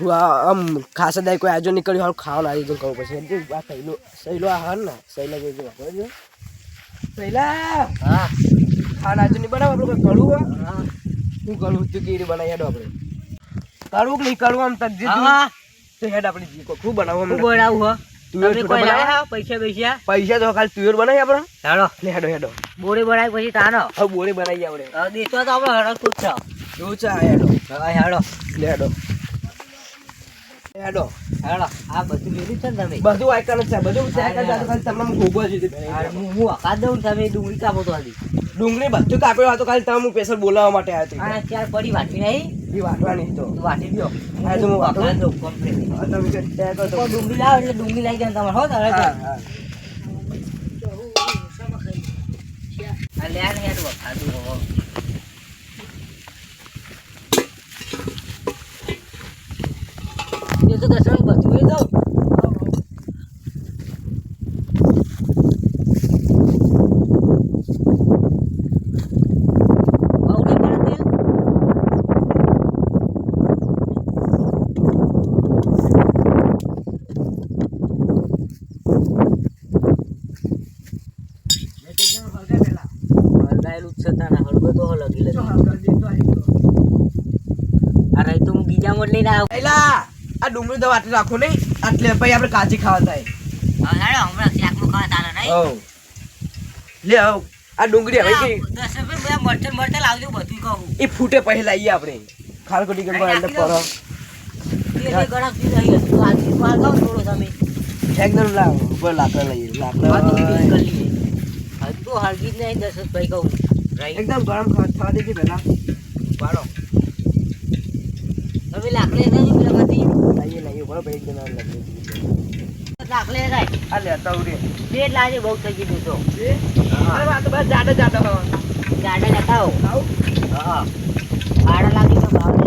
આમ ખાસ દાય કોઈ આજો નીકળ્યું હાલ ખાવાનું આયોજન કરવું પડશે. આ સહેલો હાર ને સહેલા જોજો સહેલા હા ખાવાનું આયોજન નહીં બનાવ આપણે કોઈ કડવું શું કડવું તું કેરી બનાવી હેડો આપણે કડવું કે નહીં કડવું આમ તક તો હેડ આપણે ખૂબ બનાવવું બનાવું પૈસા તો ખાલી તુવેર બનાવી આપણે હેડો હેડો હેડો બોરી બનાવી પછી તાનો હવે બોરી બનાવી આપણે દેશો તો આપણે હડકતું જ એવું છે હેડો છે હેડો હેડો હેડો હેડો આ બધું લીધું છે ને તમે બધું આઈકન છે બધું ખાલી તમને ખૂબ જ હું હકા દઉં તમે ડુંગળી કાપો તો હતી ડુંગળી બધું કાપ્યો હતો ખાલી તમે સ્પેશિયલ બોલાવવા માટે આવ્યો આ ચાર પડી વાટી નહીં એ વાટવાની તો વાટી દો હા તો હું હકા દઉં કમ્પ્લીટ તમે કે ત્યાં કહો તો ડુંગળી લાવો એટલે ડુંગળી લાવી જાય તમારે હો તો હા હા આ લે ને હેડ વખા દઉં ये तो दस रंग बच गए तो औरे बड़ा तेल हलगायलू छताना हलगो तो लगी लगी अरे तुम बीजा मोड लेना એલા આ ડુંગળી તો વાટી રાખો નહીં એટલે પછી આપણે કાચી ખાવા થાય હેડો હમણાં શાકનું ખાવા તારે નહીં હો લે આવ આ ડુંગળી હવે કે 10 રૂપિયા બધા મરચા લાવજો બધું કહું એ ફૂટે પછી લાવીએ આપણે ખાલકોટી ગણ એટલે પરો તેલ ગરમ થઈ રહી હતું આજી પાર ગાવ થોડો તમે એકદમ લાવ ઉપર લાકડા લઈએ લાકડા હજુ તો હળગી જ નહીં 10 રૂપિયા કહું એકદમ ગરમ થવા દેજે પહેલા પાડો હવે લાકડે નહીં પેલામાંથી લાવીએ બરાબર એકદમ લાગે લાકડે જાય આ લેતા ઉરે બે લાજે બહુ થઈ ગયું તો અરે વાત બસ જાડા જાડા ગાડા લેતા આવો આવ હા આડા લાગી તો ભાવ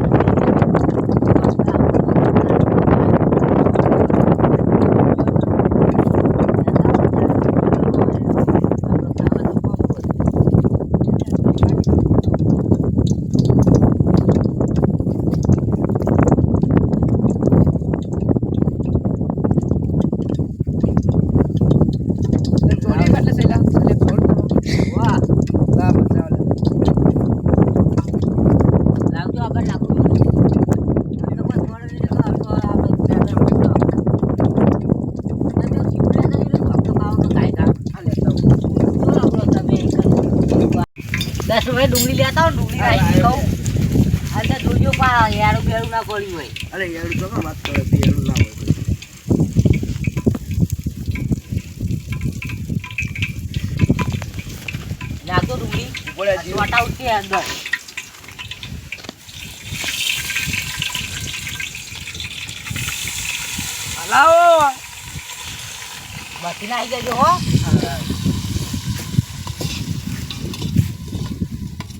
ડુંગળી લેતા હો ડુંગળી નાખી કહું અંદર જોજો પા યારું બેરું ના પડ્યું હોય અરે યારું તો વાત કરે યારું ના હોય નાખો ડુંગળી બોલે જી વાટા ઉઠી અંદર લાવો બાકી ના આવી જજો હો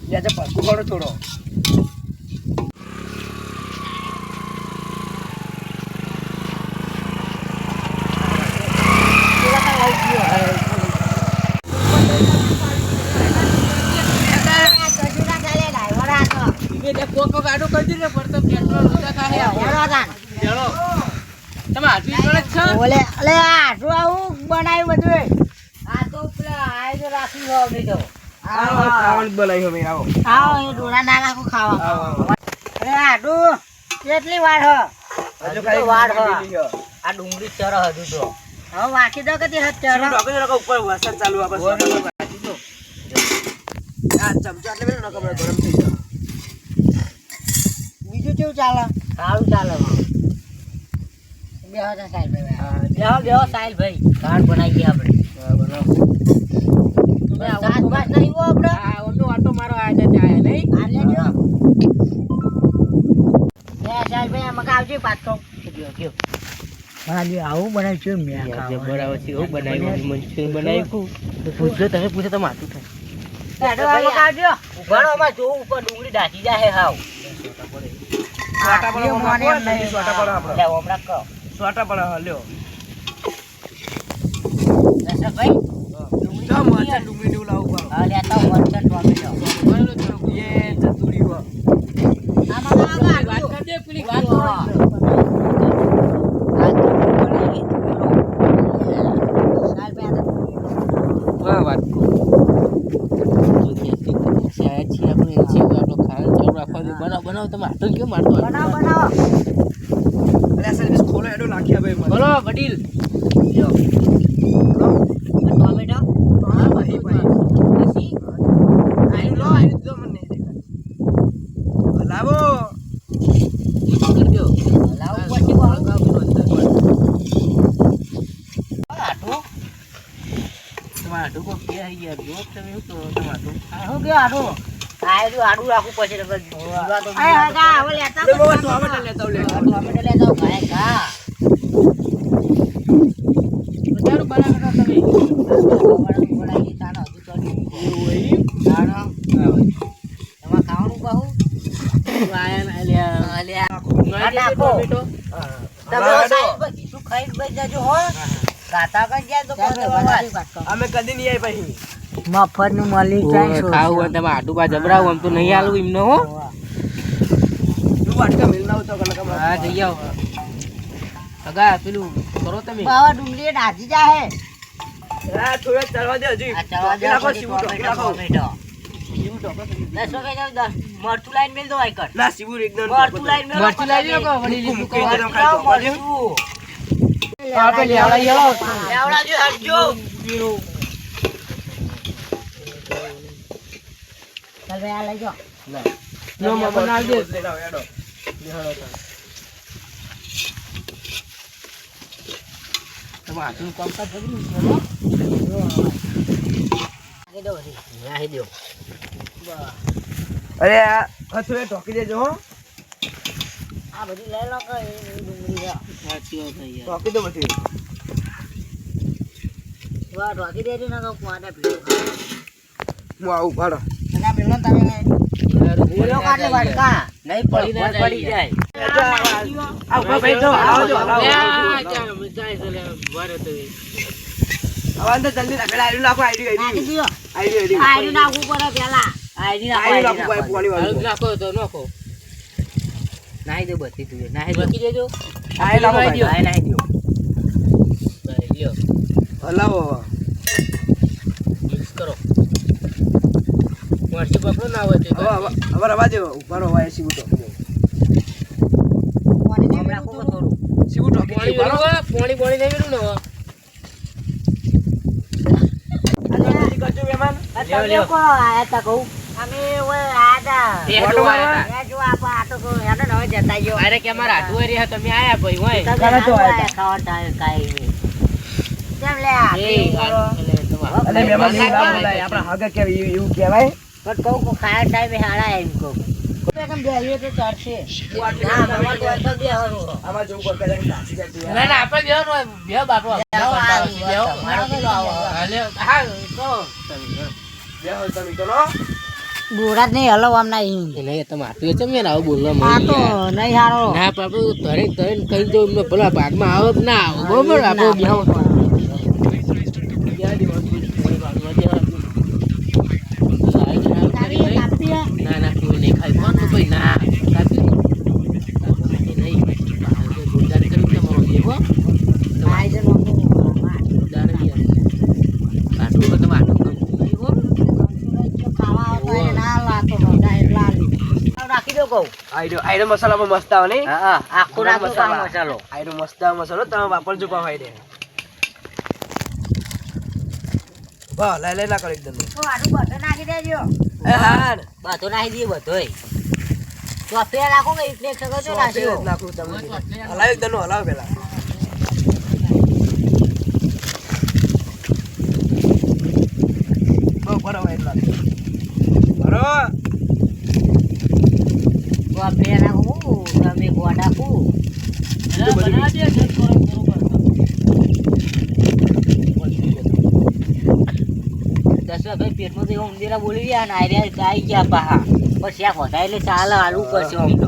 યા તો પકુ કરો થોડો કોકો ગાડો કરી દીધે પડતો પેટ્રોલ ઓછા થાય તમે આટલી જોડે છો ઓલે અલે આટલું આવું બનાવ્યું બધું આ તો પેલા આય તો રાખી હોવ દીધો ખાવાનું બનાવ્યું અમે આવો આવો એ ડોળા ના નાખો ખાવા અરે આટલું કેટલી વાર હ હજુ તો વાર હ કાઈ આ ડુંગળી ચર હજુ તો હવે વાકી દો કે તે ચર ઉપર વરસાદ ચાલુ આપણે વાંચી દો આ ચમચા એટલે બેનો નકમ ગરમ થઈ જાય બીજું કેવું ચાલે સારું ચાલે બેહો તા સાહેબ બેહો સાહેબ ભાઈ કાર્ડ બનાવી ગયા આપણે બનાવો સાત પાંચ નહીં હો આપણે આ ઓનો આટો મારો આયા ત્યાં નહીં આ લેજો સાહેબ ભાઈ આમાં આવજો પાછો ગયો હા જે આવું બનાવ્યું છે મેં બરાબર છે હું બનાવ્યું મંચુરિયન બનાવ્યું પૂછજો તમે પૂછો તો માથું થાય ઉભાડો માં જોવું ઉપર ડુંગળી ડાચી જાય હાવ સોટા પર સોટા પર આપણે લે હમણાં કહો સોટા પર લ્યો ભાઈ જા મરચા ડુંગળી નું લાવું પાડો હા લેતા મરચા ટોમેટો એ ચતુરી હો આમાં છે તો આપણો ખાવાનું ચાલુ રાખવા દે. બનાવો તમે આટો કેમ મારતો બનાવો અરે સર્વિસ ખોલો હેડો નાખ્યા ભાઈ મને. બોલો વડીલ જો ટોમેટો હા ભાઈ પછી આયુ લો આયુ જો મને નહીં દેખાય. લાવો કરજો લાવું પછી બહુ આટું ટમાટો કો કે યાર જો તમે શું કરો ટમાટો હું કે આટું આડું રાખવું પછી નકર જીવા તો આ હગા હવે લેતા લે બાબા ટોમેટો લેતા આવ લે. ટોમેટો લેતા આવ ભાઈ કા બજારું બનાવતા તમે બનાવી તાનો હજુ તો એવું હોય તાનો તમાર ખાવાનું કહું આયા ના લ્યા અલ્યા આ નાખો. ટમેટો તમે સાહેબ બધી શું ખાઈ બઈ જજો હો ગાતા કઈ જાય તો અમે કદી નહીં આય પછી. મફત નું મળી ખાવું હોય તમે આટું પા જબરાવું આમ તો નહીં આલું એમને હો તું વાટકા મિલ ના તો કનક હા જઈ આવો સગા પેલું કરો તમે બાવા ડુંગળી નાજી જાહે હા થોડો ચડવા દે હજી. આ ચવા દે નાખો પછી સીવું ઢોકી નાખો. ટોમેટો સીવું ઢોકો કરી દે. 10 કે જાવ મરચું લાઈન મેલ દો આઈકર ના સીવું એકદમ મરચું લાઈન મેલ મરચું લાવી લો વડીલ મૂકી મૂકો દે તમે ખાલી ટોપા દે. આપણે લેવડા યેલો લેવડા જો હટજો ચાલ બે આ લઈ જો નો મમન આલ દે લઈને આવો, હેડો. તમે આટું કામ કા પગડ્યું આગે દો રી નાહી દો અરે આ થોડે ઢોકી દેજો હો. આ બધી લઈ લો કે એ ડુંગળી જો સાચી વાત છે યાર ઢોકી દો પછી. વા ઢોકી દેજો ને તો કોને પીડો હું આવું પાડો. ના મેલો તમે મેલો કાટલે વાડકા નહીં પડી ના પડી જાય. જાય આ ઉભા ભાઈ તો આવો જો આવો. આવા તો જલ્દી નાખેલા આયુ નાખો આયુ નાખી આયુ દો આયુ આયુ નાખવું પડે પેલા આયુ આયુ નાખો નાખો ભાઈ પોણી વાળું. નાખો તો નાખો નાહી દો બધી તું નાહી દો બાકી દેજો આયુ નાખો ભાઈ. આય નાહી દો લ્યો હલાવો. મિક્સ કરો મરચી પકડો ના હોય તો હવે રવા દો. ઉપર હોય સીવું ઢોકી દો. પાણી ને નાખો થોડું સીવું ઢોકી દો. પાણી બરાબર? પાણી નહીં મેલું ને જલ્દી કરજો મહેમાન. તમે કો આયા તા કહું અમે ઓય આયા એ તા જો આયા એ જો આપા આ તો કો હેડો ને હવે જતા ગયો અરે કે અમારા હાથું હોય રહ્યા તમે આયા ભાઈ હોય ઘણા તો આયા ખાવા ટાઈમ કાઈ નહીં કેમ લે આ એ અને મહેમાન ની ના બોલાય. આપણા હાગર કેવાય એવું કહેવાય. પણ કહું કો ખાવા ટાઈમે હાડા એમ કહું કેમ બેહીએ તો ચડશે ના ભગવાન તો તો બેહવાનું આમાં જોવું પડે પેલા નાસી જાય. ના ના આપણે બેહો નો બેહો બાપરો મારો કિલો આવો હાલે હા તો બેહો તમે તો નો. બોરાત નહીં હલો આમ નહીં નહીં તમે આટલું ચમ યાર આવું બોલવા આ તો નહીં હારો ના બાપુ ધરે ધરે કહી દો એમને ભલા ભાગમાં આવો કે ના આવો બરોબર આપણો બેહો ના ના કોઈ નહીં ખાય કોણ તો કોઈ ના કાપી નહીં ગુરદાર કરી તમારો દેવો રાખી દો કહું આયરો મસાલામાં મસ્ત આવે નહીં. હા આખું રાખો મસાલો આયરો મસ્ત આવે મસાલો તમે વાપરજો પાવ દે. વાહ લઈ લઈ ના કરો એકદમ. તો આડું બધું નાખી દેજો એ હા ને. બધું નાખી દઈએ બધુંય તો પેલા નાખો કે એટલે એક સગો તો નાખ્યો નાખું તમે. હલાવ એકદમ નો હલાવ પેલા. બહુ બરાબર એટલા. બરાબર. તો પેલા નાખો તમે ગોળ નાખું દસવા પેટમાં તો ઉંદીરા બોલી ગયા ને આર્યા આવી ગયા પાહા પછી આ વધારે એટલે ચાલે આલુ કરશે આમ તો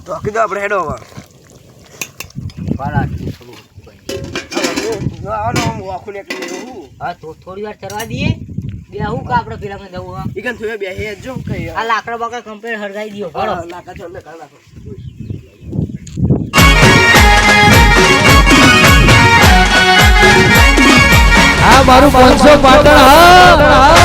ઢોકી દો આપણે હેડો હવે. આખું નીકળી એવું. હા તો થોડી વાર ચરવા દઈએ બે હું કા આપણે પેલા માં જવું હા ઈકન થોડે બેહી જો કઈ. આ લાકડા બાકડા કમ્પ્લીટ હરગાઈ દયો બરો લાકા છો ને કાઢ નાખો. આ મારું 500 પાટણ હા